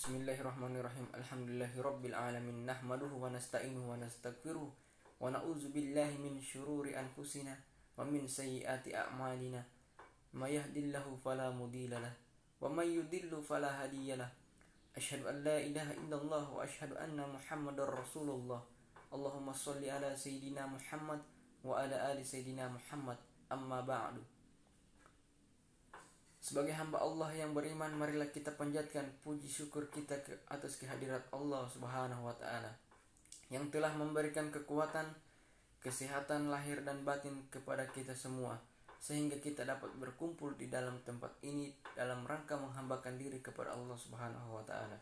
Bismillahirrahmanirrahim. Alhamdulillahirabbil alamin. Nahmaduhu wa nasta'inuhu wa nastaghfiruh wa na'udzu billahi min syururi anfusina wa min sayyiati a'malina. May yahdihillahu fala mudhillalah wa may yudhlil fala hadiyalah. Asyhadu an la ilaha illallah wa asyhadu anna Muhammadar Rasulullah. Allahumma shalli ala sayyidina Muhammad wa ala ali sayyidina Muhammad. Amma ba'du. Sebagai hamba Allah yang beriman, marilah kita panjatkan puji syukur kita atas kehadirat Allah Subhanahu wa taala yang telah memberikan kekuatan, kesehatan lahir dan batin kepada kita semua sehingga kita dapat berkumpul di dalam tempat ini dalam rangka menghambakan diri kepada Allah Subhanahu wa taala.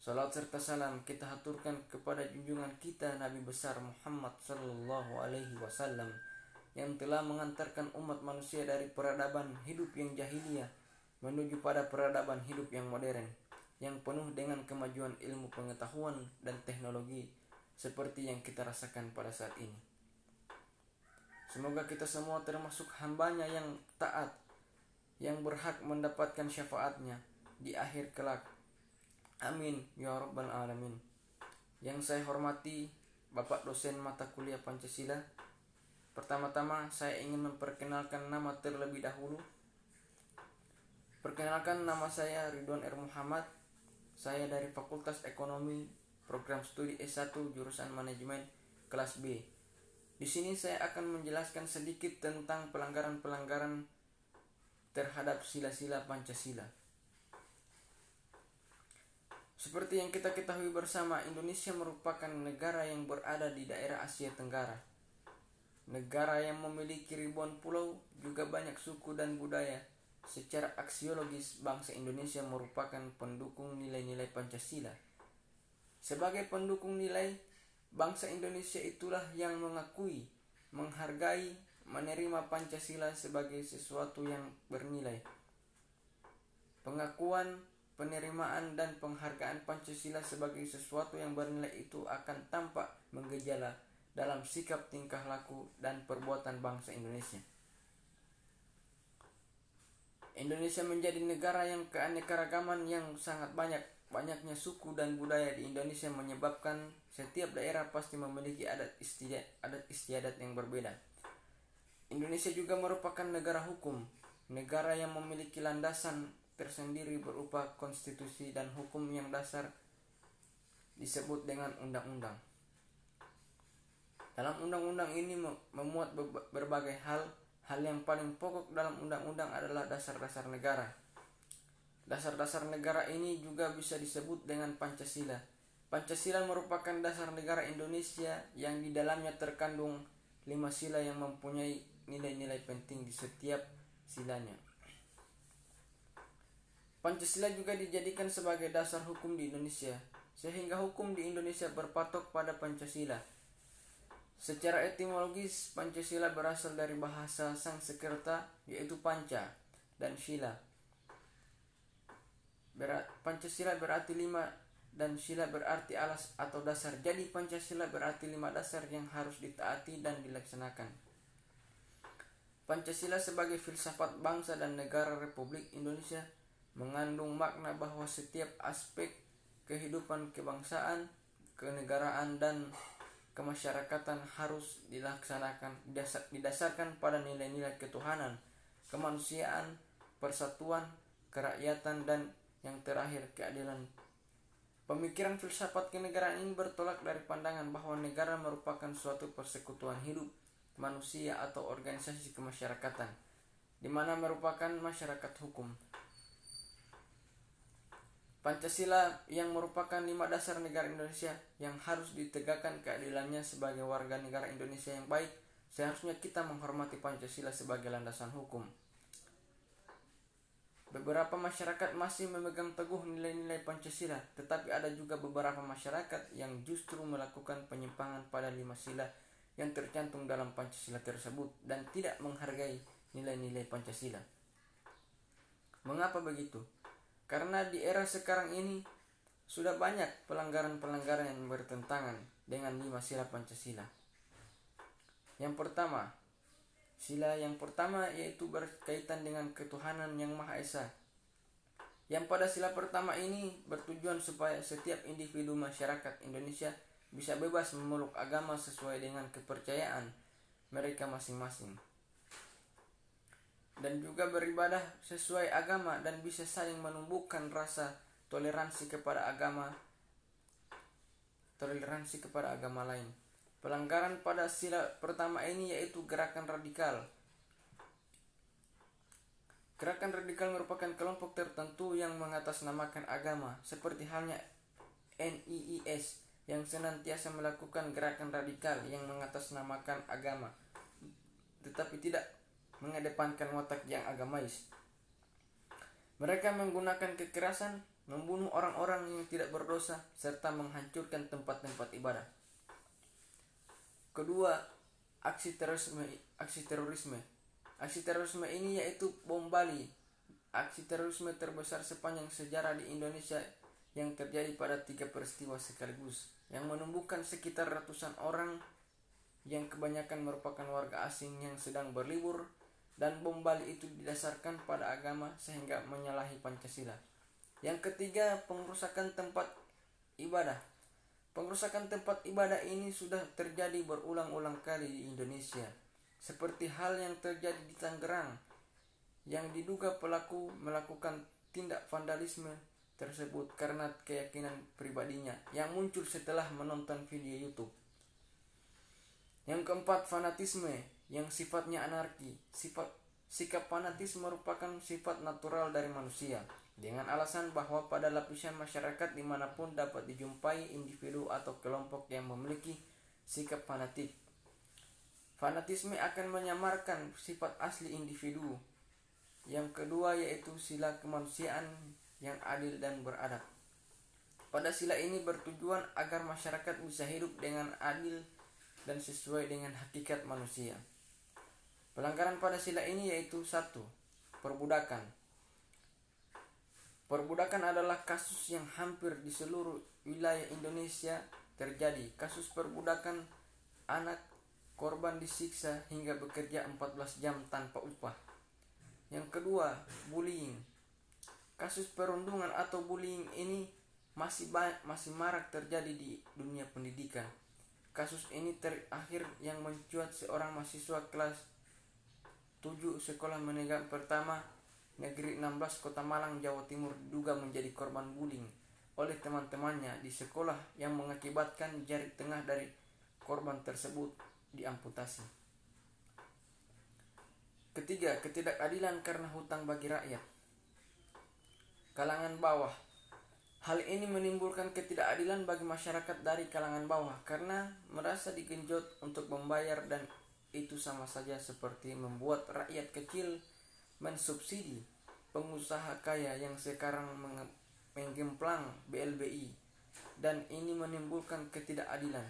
Salat serta salam kita haturkan kepada junjungan kita Nabi besar Muhammad sallallahu alaihi wasallam yang telah mengantarkan umat manusia dari peradaban hidup yang jahiliyah menuju pada peradaban hidup yang modern yang penuh dengan kemajuan ilmu pengetahuan dan teknologi seperti yang kita rasakan pada saat ini. Semoga kita semua termasuk hambanya yang taat, yang berhak mendapatkan syafaatnya di akhir kelak. Amin ya rabbal alamin. Yang saya hormati Bapak dosen mata kuliah Pancasila. Pertama-tama saya ingin memperkenalkan nama terlebih dahulu. Perkenalkan, nama saya Ridwan R. Muhammad. Saya dari Fakultas Ekonomi, Program Studi S1 jurusan Manajemen kelas B. Di sini saya akan menjelaskan sedikit tentang pelanggaran-pelanggaran terhadap sila-sila Pancasila. Seperti yang kita ketahui bersama, Indonesia merupakan negara yang berada di daerah Asia Tenggara. Negara yang memiliki ribuan pulau, juga banyak suku dan budaya. Secara aksiologis, bangsa Indonesia merupakan pendukung nilai-nilai Pancasila. Sebagai pendukung nilai, bangsa Indonesia itulah yang mengakui, menghargai, menerima Pancasila sebagai sesuatu yang bernilai. Pengakuan, penerimaan, dan penghargaan Pancasila sebagai sesuatu yang bernilai itu akan tampak menggejala dalam sikap, tingkah laku, dan perbuatan bangsa Indonesia. Indonesia menjadi negara yang keanekaragaman yang sangat banyak. Banyaknya suku dan budaya di Indonesia menyebabkan setiap daerah pasti memiliki adat istiadat yang berbeda. Indonesia juga merupakan negara hukum, negara yang memiliki landasan tersendiri berupa konstitusi dan hukum yang dasar disebut dengan undang-undang. Dalam undang-undang ini memuat berbagai hal yang paling pokok dalam undang-undang adalah dasar-dasar negara. Dasar-dasar negara ini juga bisa disebut dengan Pancasila. Pancasila merupakan dasar negara Indonesia yang di dalamnya terkandung 5 sila yang mempunyai nilai-nilai penting di setiap silanya. Pancasila juga dijadikan sebagai dasar hukum di Indonesia, sehingga hukum di Indonesia berpatok pada Pancasila. Secara etimologis, Pancasila berasal dari bahasa Sanskerta yaitu panca dan sila. Pancasila berarti 5 dan sila berarti alas atau dasar. Jadi Pancasila berarti 5 dasar yang harus ditaati dan dilaksanakan. Pancasila sebagai filsafat bangsa dan negara Republik Indonesia mengandung makna bahwa setiap aspek kehidupan kebangsaan, kenegaraan, dan kemasyarakatan harus didasarkan pada nilai-nilai ketuhanan, kemanusiaan, persatuan, kerakyatan, dan yang terakhir keadilan. Pemikiran filsafat kenegaraan ini bertolak dari pandangan bahwa negara merupakan suatu persekutuan hidup manusia atau organisasi kemasyarakatan, di mana merupakan masyarakat hukum. Pancasila yang merupakan 5 dasar negara Indonesia yang harus ditegakkan keadilannya sebagai warga negara Indonesia yang baik. Seharusnya kita menghormati Pancasila sebagai landasan hukum. Beberapa masyarakat masih memegang teguh nilai-nilai Pancasila, tetapi ada juga beberapa masyarakat yang justru melakukan penyimpangan pada 5 sila yang tercantum dalam Pancasila tersebut dan tidak menghargai nilai-nilai Pancasila. Mengapa begitu? Karena di era sekarang ini sudah banyak pelanggaran-pelanggaran yang bertentangan dengan 5 sila Pancasila. Sila yang pertama yaitu berkaitan dengan ketuhanan yang Maha Esa. yang pada sila pertama ini bertujuan supaya setiap individu masyarakat Indonesia bisa bebas memeluk agama sesuai dengan kepercayaan mereka masing-masing, dan juga beribadah sesuai agama dan bisa saling menumbuhkan rasa toleransi kepada agama lain. Pelanggaran pada sila pertama ini yaitu gerakan radikal. Gerakan radikal merupakan kelompok tertentu yang mengatasnamakan agama, seperti halnya NIIS yang senantiasa melakukan gerakan radikal yang mengatasnamakan agama, tetapi tidak mengedepankan watak yang agamais. Mereka menggunakan kekerasan, membunuh orang-orang yang tidak berdosa, serta menghancurkan tempat-tempat ibadah. Kedua, aksi terorisme. Aksi terorisme ini yaitu bom Bali, aksi terorisme terbesar sepanjang sejarah di Indonesia yang terjadi pada 3 peristiwa sekaligus, yang menumbuhkan sekitar ratusan orang yang kebanyakan merupakan warga asing yang sedang berlibur, dan bom Bali itu didasarkan pada agama sehingga menyalahi Pancasila. Yang ketiga, pengrusakan tempat ibadah. Pengrusakan tempat ibadah ini sudah terjadi berulang-ulang kali di Indonesia, seperti hal yang terjadi di Tangerang, yang diduga pelaku melakukan tindak vandalisme tersebut karena keyakinan pribadinya yang muncul setelah menonton video YouTube. Yang keempat, fanatisme yang sifatnya anarki. Sikap fanatis merupakan sifat natural dari manusia, dengan alasan bahwa pada lapisan masyarakat dimanapun dapat dijumpai individu atau kelompok yang memiliki sikap fanatik. Fanatisme akan menyamarkan sifat asli individu. Yang kedua yaitu sila kemanusiaan yang adil dan beradab. Pada sila ini bertujuan agar masyarakat bisa hidup dengan adil dan sesuai dengan hakikat manusia. Pelanggaran pada sila ini yaitu 1. Perbudakan. Perbudakan adalah kasus yang hampir di seluruh wilayah Indonesia terjadi. Kasus perbudakan anak, korban disiksa hingga bekerja 14 jam tanpa upah. Yang kedua, bullying. Kasus perundungan atau bullying ini masih marak terjadi di dunia pendidikan. Kasus ini terakhir yang mencuat seorang mahasiswa kelas 7 Sekolah Menengah Pertama Negeri 16 Kota Malang, Jawa Timur diduga menjadi korban bullying oleh teman-temannya di sekolah yang mengakibatkan jari tengah dari korban tersebut diamputasi. Ketiga, ketidakadilan karena hutang bagi rakyat. Kalangan bawah. Hal ini menimbulkan ketidakadilan bagi masyarakat dari kalangan bawah karena merasa digenjot untuk membayar, dan itu sama saja seperti membuat rakyat kecil mensubsidi pengusaha kaya yang sekarang menggemplang BLBI, dan ini menimbulkan ketidakadilan.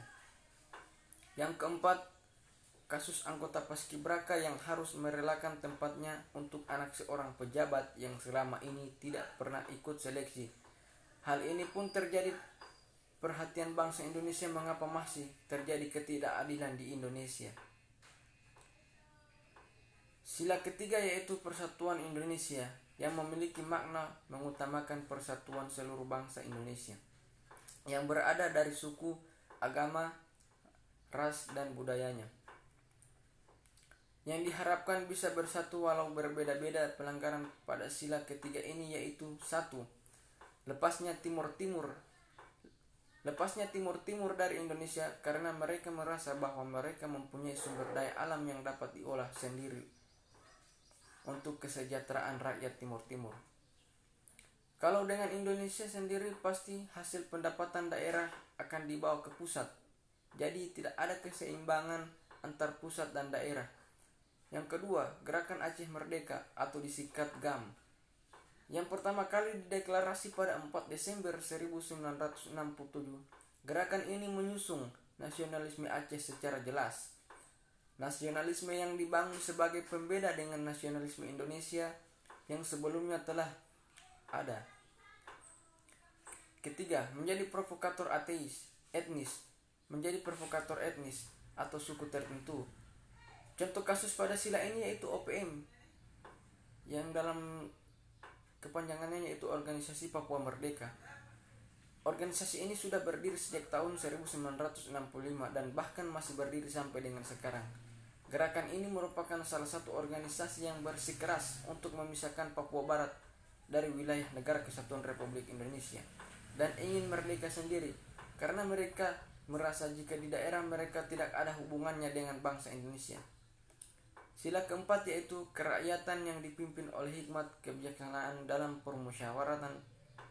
Yang keempat, kasus anggota Paskibraka yang harus merelakan tempatnya untuk anak seorang pejabat yang selama ini tidak pernah ikut seleksi. Hal ini pun terjadi perhatian bangsa Indonesia mengapa masih terjadi ketidakadilan di Indonesia. Sila ketiga yaitu persatuan Indonesia yang memiliki makna mengutamakan persatuan seluruh bangsa Indonesia yang berada dari suku, agama, ras, dan budayanya, yang diharapkan bisa bersatu walau berbeda-beda. Pelanggaran pada sila ketiga ini yaitu 1. Lepasnya Timur Timur dari Indonesia karena mereka merasa bahwa mereka mempunyai sumber daya alam yang dapat diolah sendiri untuk kesejahteraan rakyat Timur Timur. Kalau dengan Indonesia sendiri, pasti hasil pendapatan daerah akan dibawa ke pusat. Jadi tidak ada keseimbangan antar pusat dan daerah. Yang kedua, Gerakan Aceh Merdeka atau disingkat GAM, yang pertama kali dideklarasi pada 4 Desember 1967. Gerakan ini menyusung nasionalisme Aceh secara jelas. Nasionalisme yang dibangun sebagai pembeda dengan nasionalisme Indonesia yang sebelumnya telah ada. Ketiga, menjadi provokator etnis, menjadi provokator etnis atau suku tertentu. Contoh kasus pada sila ini yaitu OPM, yang dalam kepanjangannya yaitu Organisasi Papua Merdeka. Organisasi ini sudah berdiri sejak tahun 1965 dan bahkan masih berdiri sampai dengan sekarang. Gerakan ini merupakan salah satu organisasi yang bersikeras untuk memisahkan Papua Barat dari wilayah Negara Kesatuan Republik Indonesia dan ingin merdeka sendiri karena mereka merasa jika di daerah mereka tidak ada hubungannya dengan bangsa Indonesia. Sila keempat yaitu kerakyatan yang dipimpin oleh hikmat kebijaksanaan dalam permusyawaratan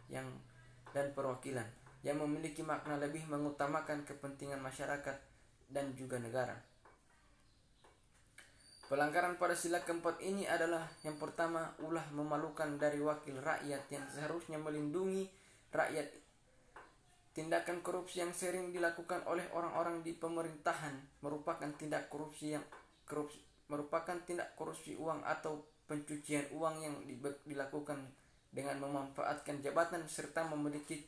dan perwakilan yang memiliki makna lebih mengutamakan kepentingan masyarakat dan juga negara. Pelanggaran pada sila keempat ini adalah yang pertama, ulah memalukan dari wakil rakyat yang seharusnya melindungi rakyat. Tindakan korupsi yang sering dilakukan oleh orang-orang di pemerintahan merupakan tindak korupsi uang atau pencucian uang yang dilakukan dengan memanfaatkan jabatan serta memiliki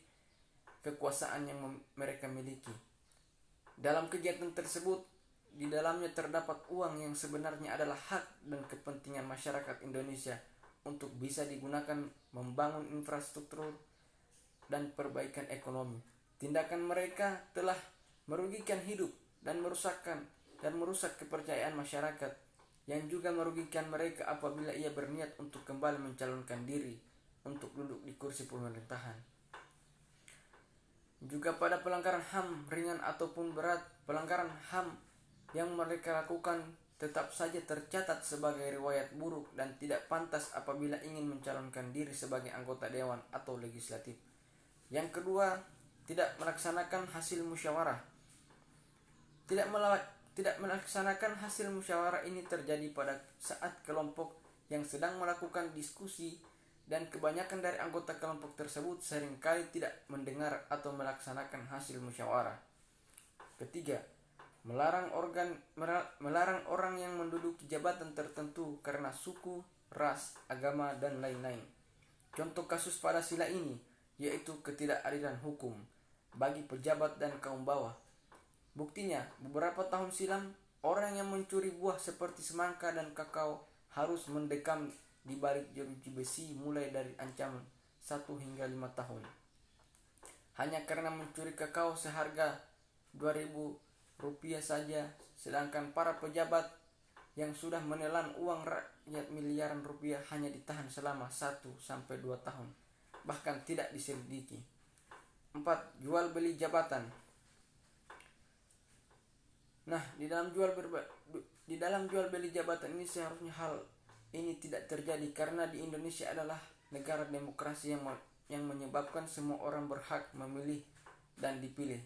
kekuasaan yang mereka miliki. Dalam kegiatan tersebut, di dalamnya terdapat uang yang sebenarnya adalah hak dan kepentingan masyarakat Indonesia untuk bisa digunakan membangun infrastruktur dan perbaikan ekonomi. Tindakan mereka telah merugikan hidup dan merusak kepercayaan masyarakat, yang juga merugikan mereka apabila ia berniat untuk kembali mencalonkan diri untuk duduk di kursi pemerintahan. Juga pada pelanggaran HAM ringan ataupun berat, pelanggaran HAM yang mereka lakukan tetap saja tercatat sebagai riwayat buruk dan tidak pantas apabila ingin mencalonkan diri sebagai anggota dewan atau legislatif. Yang kedua, tidak melaksanakan hasil musyawarah. Tidak melaksanakan hasil musyawarah ini terjadi pada saat kelompok yang sedang melakukan diskusi dan kebanyakan dari anggota kelompok tersebut seringkali tidak mendengar atau melaksanakan hasil musyawarah. Ketiga, melarang orang yang menduduki jabatan tertentu karena suku, ras, agama, dan lain-lain. Contoh kasus pada sila ini yaitu ketidakadilan hukum bagi pejabat dan kaum bawah. Buktinya, beberapa tahun silam, orang yang mencuri buah seperti semangka dan kakao harus mendekam di balik jeruji besi mulai dari ancaman 1 hingga 5 tahun. Hanya karena mencuri kakao seharga Rp2.000 saja, sedangkan para pejabat yang sudah menelan uang rakyat miliaran rupiah hanya ditahan selama 1-2 tahun, bahkan tidak diselidiki. 4. Jual beli jabatan. Nah, di dalam jual beli jabatan ini seharusnya hal ini tidak terjadi karena di Indonesia adalah negara demokrasi yang menyebabkan semua orang berhak memilih dan dipilih.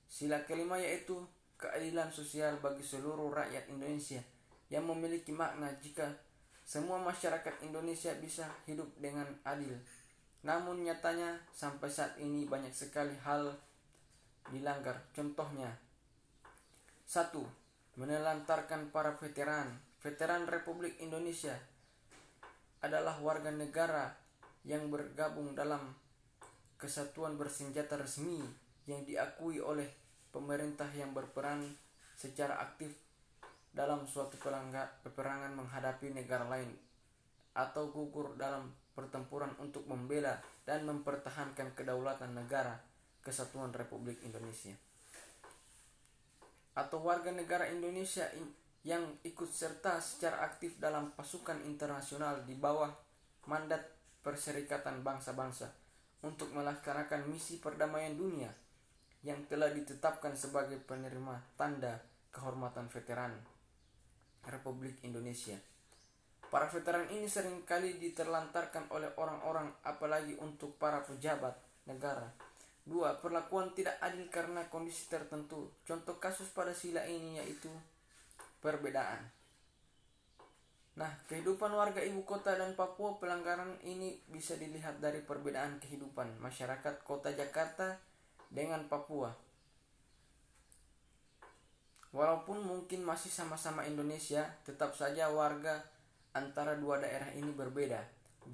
Sila kelima yaitu keadilan sosial bagi seluruh rakyat Indonesia yang memiliki makna jika semua masyarakat Indonesia bisa hidup dengan adil. Namun nyatanya sampai saat ini banyak sekali hal dilanggar. Contohnya, 1. Menelantarkan para veteran. Veteran Republik Indonesia adalah warga negara yang bergabung dalam kesatuan bersenjata resmi yang diakui oleh pemerintah yang berperan secara aktif dalam suatu peperangan menghadapi negara lain atau gugur dalam pertempuran untuk membela dan mempertahankan kedaulatan negara Kesatuan Republik Indonesia. Atau warga negara Indonesia yang ikut serta secara aktif dalam pasukan internasional di bawah mandat Perserikatan Bangsa-Bangsa untuk melaksanakan misi perdamaian dunia yang telah ditetapkan sebagai penerima tanda kehormatan veteran Republik Indonesia. Para veteran ini seringkali diterlantarkan oleh orang-orang, apalagi untuk para pejabat negara. 2. Perlakuan tidak adil karena kondisi tertentu. Contoh kasus pada sila ini yaitu perbedaan. Nah, kehidupan warga ibu kota dan Papua, pelanggaran ini bisa dilihat dari perbedaan kehidupan masyarakat kota Jakarta dengan Papua. Walaupun mungkin masih sama-sama Indonesia, tetap saja warga antara dua daerah ini berbeda.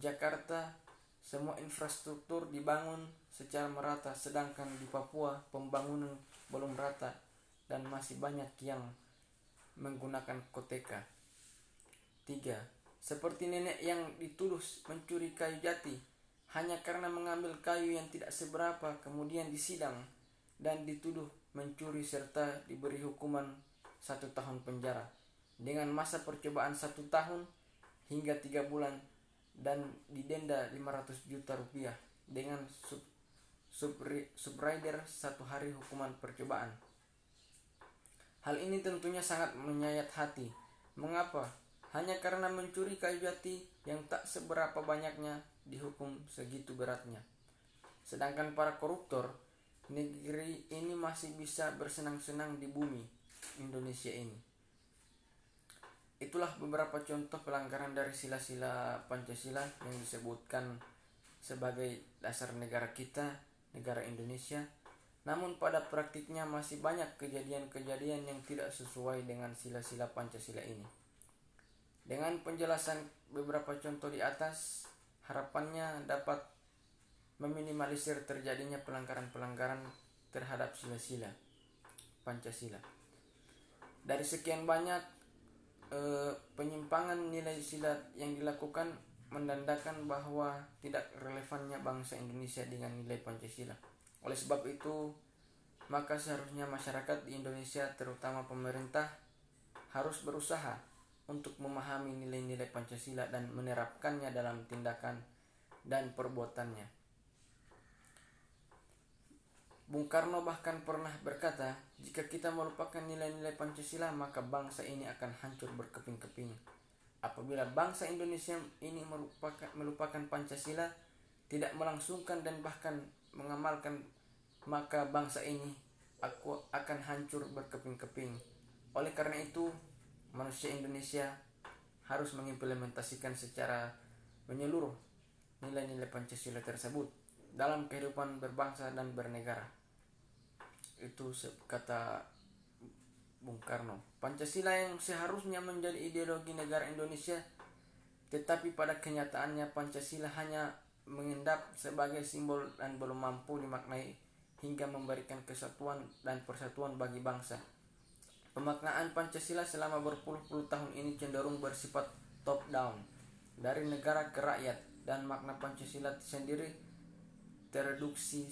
Jakarta, semua infrastruktur dibangun secara merata, sedangkan di Papua pembangunan belum rata dan masih banyak yang menggunakan koteka. 3. seperti nenek yang dituduh mencuri kayu jati hanya karena mengambil kayu yang tidak seberapa, kemudian disidang dan dituduh mencuri serta diberi hukuman 1 tahun penjara dengan masa percobaan 1 tahun hingga 3 bulan dan didenda 500 juta rupiah dengan subrider 1 hari hukuman percobaan. Hal ini tentunya sangat menyayat hati. Mengapa? Hanya karena mencuri kayu jati yang tak seberapa banyaknya dihukum segitu beratnya. Sedangkan para koruptor negeri ini masih bisa bersenang-senang di bumi Indonesia ini. Itulah beberapa contoh pelanggaran dari sila-sila Pancasila yang disebutkan sebagai dasar negara kita, negara Indonesia. Namun pada praktiknya masih banyak kejadian-kejadian yang tidak sesuai dengan sila-sila Pancasila ini. Dengan penjelasan beberapa contoh di atas, harapannya dapat meminimalisir terjadinya pelanggaran-pelanggaran terhadap sila-sila Pancasila. Dari sekian banyak penyimpangan nilai sila yang dilakukan menandakan bahwa tidak relevannya bangsa Indonesia dengan nilai Pancasila. Oleh sebab itu, maka seharusnya masyarakat di Indonesia, terutama pemerintah, harus berusaha untuk memahami nilai-nilai Pancasila dan menerapkannya dalam tindakan dan perbuatannya. Bung Karno bahkan pernah berkata, jika kita melupakan nilai-nilai Pancasila, maka bangsa ini akan hancur berkeping-keping. Apabila bangsa Indonesia ini melupakan Pancasila, tidak melangsungkan dan bahkan mengamalkan, maka bangsa ini akan hancur berkeping-keping. Oleh karena itu, manusia Indonesia harus mengimplementasikan secara menyeluruh nilai-nilai Pancasila tersebut dalam kehidupan berbangsa dan bernegara. Itu kata Bung Karno. Pancasila yang seharusnya menjadi ideologi negara Indonesia, tetapi pada kenyataannya Pancasila hanya mengendap sebagai simbol dan belum mampu dimaknai hingga memberikan kesatuan dan persatuan bagi bangsa. Pemaknaan Pancasila selama berpuluh-puluh tahun ini cenderung bersifat top down, dari negara ke rakyat, dan makna Pancasila sendiri tereduksi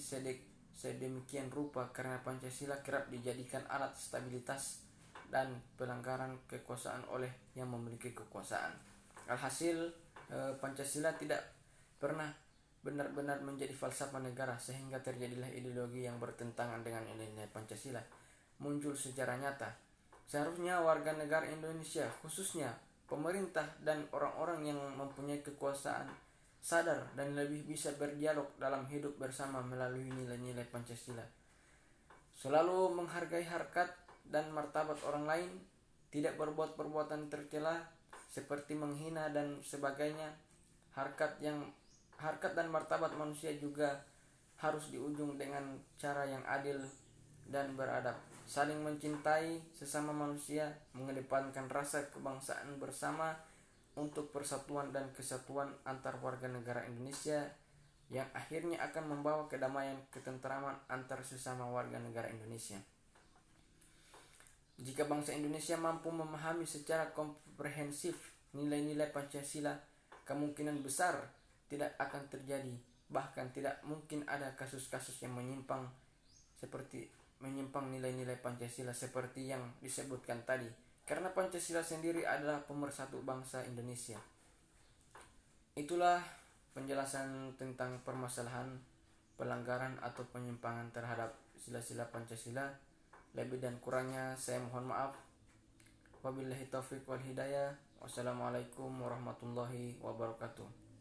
sedemikian rupa karena Pancasila kerap dijadikan alat stabilitas dan pelanggaran kekuasaan oleh yang memiliki kekuasaan. Alhasil, Pancasila tidak pernah benar-benar menjadi falsafah negara, sehingga terjadilah ideologi yang bertentangan dengan nilai-nilai Pancasila muncul secara nyata. Seharusnya warga negara Indonesia, khususnya pemerintah dan orang-orang yang mempunyai kekuasaan, sadar dan lebih bisa berdialog dalam hidup bersama melalui nilai-nilai Pancasila. Selalu menghargai harkat dan martabat orang lain, tidak berbuat perbuatan tercela seperti menghina dan sebagainya. Harkat dan martabat manusia juga harus diujung dengan cara yang adil dan beradab. Saling mencintai sesama manusia, mengedepankan rasa kebangsaan bersama untuk persatuan dan kesatuan antar warga negara Indonesia yang akhirnya akan membawa kedamaian ketentraman antar sesama warga negara Indonesia. Jika bangsa Indonesia mampu memahami secara komprehensif nilai-nilai Pancasila, kemungkinan besar tidak akan terjadi, bahkan tidak mungkin ada kasus-kasus yang menyimpang nilai-nilai Pancasila seperti yang disebutkan tadi, karena Pancasila sendiri adalah pemersatu bangsa Indonesia. Itulah penjelasan tentang permasalahan pelanggaran atau penyimpangan terhadap sila-sila Pancasila. Lebih dan kurangnya saya mohon maaf. Wabillahi taufiq wal hidayah. Wassalamualaikum warahmatullahi wabarakatuh.